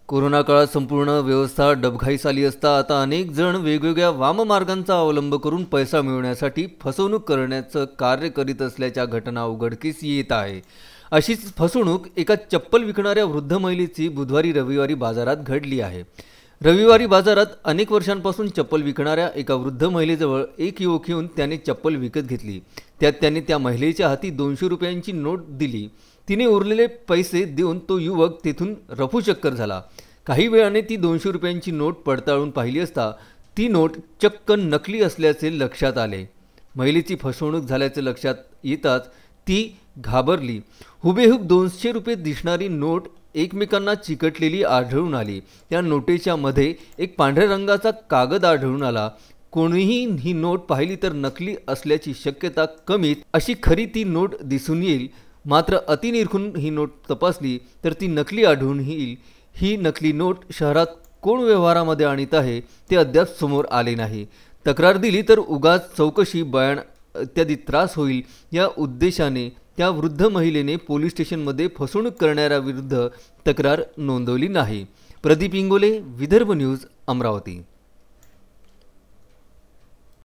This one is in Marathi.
कोरोना काळात संपूर्ण व्यवस्था डबघाईस आली असता आता अनेक जण वेगवेगळ्या वाममार्गांचा अवलंब करून पैसा मिळवण्यासाठी फसवणूक करण्याचं कार्य करीत असल्याच्या घटना उघडकीस येत आहे। अशीच फसवणूक एका चप्पल विकणाऱ्या वृद्ध महिलेची बुधवारी रविवारी बाजारात घडली आहे। रविवारी बाजारात अनेक वर्षांपासून चप्पल विकणाऱ्या एका वृद्ध महिलेजवळ एक युवक येऊन त्याने चप्पल विकत घेतली। त्यात त्याने त्या महिलेच्या हाती 200 रुपयांची नोट दिली। तिने उरलेले पैसे देऊन तो युवक तेथून रफूचक्कर झाला। काही वेळाने ती 200 रुपयांची नोट पडताळून पाहिली असता ती नोट चक्क नकली असल्याचे लक्षात आले। महिलेची फसवणूक झाल्याचे लक्षात येताच ती घाबरली। हुबेहूब 200 रुपये दिसणारी नोट एकमेकांना चिकटलेली आढळून आली। त्या नोटेच्या मध्ये एक पांढऱ्या रंगाचा कागद आढळून आला। कोणीही ही नोट पाहिली तर नकली असल्याची शक्यता कमीच अशी खरी ती नोट दिसून येईल। मात्र अतिनिरखून ही नोट तपासली तर ती नकली आढळून येईल। ही नकली नोट शहरात कोण व्यवहारामध्ये आणत आहे ते अद्याप समोर आले नाही। तक्रार दिली तर उगाच चौकशी बयान इत्यादी त्रास होईल या उद्देशाने त्या वृद्ध महिलेने पोलीस स्टेशनमध्ये फसवणूक करणाऱ्याविरुद्ध तक्रार नोंदवली नाही। प्रदीप इंगोले, विदर्भ न्यूज, अमरावती।